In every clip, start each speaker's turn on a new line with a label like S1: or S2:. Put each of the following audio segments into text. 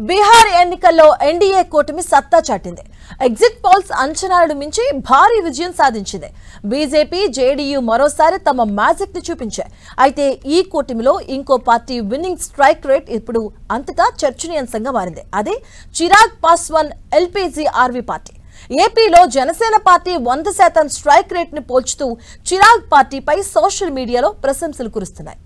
S1: బీహార్ ఎన్నికల్లో ఎన్డీఏ కూటమి సత్తా చాటింది. ఎగ్జిట్ పోల్స్ అంచనాలను మించి భారీ విజయం సాధించింది. బీజేపీ, జేడీయూ మరోసారి తమ మ్యాజిక్ ని చూపించాయి. అయితే ఈ కూటమిలో ఇంకో పార్టీ విన్నింగ్ స్ట్రైక్ రేట్ ఇప్పుడు అంతటా చర్చనీయాంశంగా మారింది. అదే చిరాగ్ పాస్వాన్ ఎల్పీజీఆర్వీ పార్టీ. ఏపీలో జనసేన పార్టీ 100% స్ట్రైక్ రేట్ ని పోల్చుతూ చిరాగ్ పార్టీపై సోషల్ మీడియాలో ప్రశంసలు కురుస్తున్నాయి.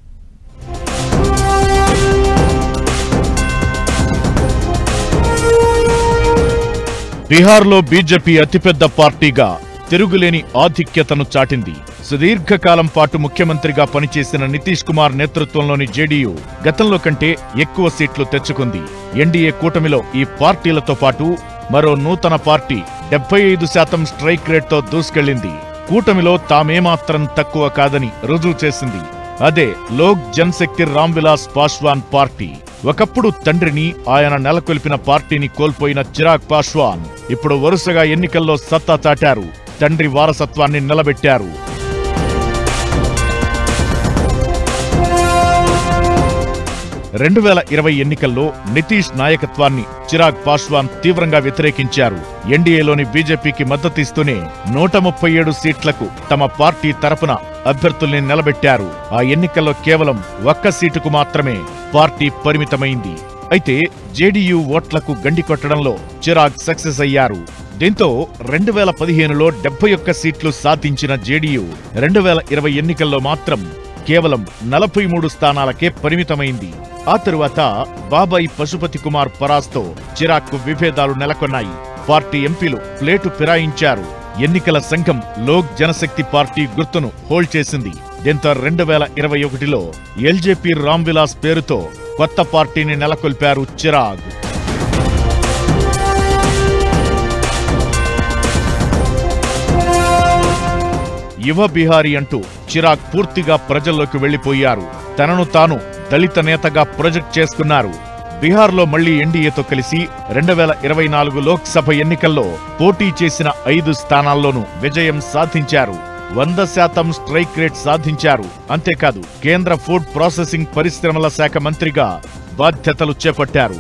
S2: బీహార్లో బీజేపీ అతిపెద్ద పార్టీగా తిరుగులేని ఆధిక్యతను చాటింది. సుదీర్ఘకాలం పాటు ముఖ్యమంత్రిగా పనిచేసిన నితీష్ కుమార్ నేతృత్వంలోని జేడీయూ గతంలో కంటే ఎక్కువ సీట్లు తెచ్చుకుంది. ఎన్డీఏ కూటమిలో ఈ పార్టీలతో పాటు మరో నూతన పార్టీ 75% స్ట్రైక్ రేట్తో దూసుకెళ్లింది. కూటమిలో తామేమాత్రం తక్కువ కాదని రుజువు చేసింది. అదే లోక్ జనశక్తి రామ్విలాస్ పాస్వాన్ పార్టీ. ఒకప్పుడు తండ్రిని, ఆయన నెలకొల్పిన పార్టీని కోల్పోయిన చిరాగ్ పాస్వాన్ ఇప్పుడు వరుసగా ఎన్నికల్లో సత్తా చాటారు. తండ్రి వారసత్వాన్ని నిలబెట్టారు. రెండు 2020 ఎన్నికల్లో నితీష్ నాయకత్వాన్ని చిరాగ్ పాస్వాన్ తీవ్రంగా వ్యతిరేకించారు. ఎన్డీఏలోని బీజేపీకి మద్దతిస్తూనే 137 సీట్లకు తమ పార్టీ తరపున అభ్యర్థుల్ని నిలబెట్టారు. ఆ ఎన్నికల్లో కేవలం 1 సీటుకు మాత్రమే పార్టీ పరిమితమైంది. అయితే జేడీయూ ఓట్లకు గండి కొట్టడంలో చిరాగ్ సక్సెస్ అయ్యారు. దీంతో 2015లో 71 సీట్లు సాధించిన జేడీయూ 2020 ఎన్నికల్లో మాత్రం కేవలం 43 స్థానాలకే పరిమితమైంది. ఆ తరువాత బాబాయి పశుపతి కుమార్ పరాస్తో చిరాగ్కు విభేదాలు నెలకొన్నాయి. పార్టీ ఎంపీలు ప్లేటు ఫిరాయించారు. ఎన్నికల సంఘం లోక్ జనశక్తి పార్టీ గుర్తును హోల్డ్ చేసింది. దీంతో 2021లో ఎల్జేపీ రామ్విలాస్ పేరుతో కొత్త పార్టీని నెలకొల్పారు చిరాగ్. యువ బిహారీ అంటూ చిరాగ్ పూర్తిగా ప్రజల్లోకి వెళ్లిపోయారు. తనను తాను దళిత నేతగా ప్రొజెక్ట్ చేసుకున్నారు. బీహార్లో మళ్లీ ఎన్డీఏతో కలిసి 2024 లోక్సభ ఎన్నికల్లో పోటీ చేసిన 5 స్థానాల్లోనూ విజయం సాధించారు. 100% స్ట్రైక్ రేట్ సాధించారు. అంతేకాదు కేంద్ర ఫుడ్ ప్రాసెసింగ్ పరిశ్రమల శాఖ మంత్రిగా బాధ్యతలు చేపట్టారు.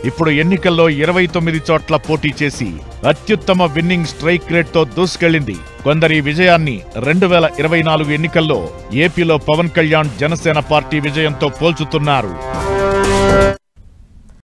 S2: ఇప్పుడు ఎన్నికల్లో 29 చోట్ల పోటీ చేసి అత్యుత్తమ విన్నింగ్ స్ట్రైక్ రేట్తో దూసుకెళ్లింది. కొందరి విజయాన్ని 2024 ఎన్నికల్లో ఏపీలో పవన్ కళ్యాణ్ జనసేన పార్టీ విజయంతో పోల్చుతున్నారు.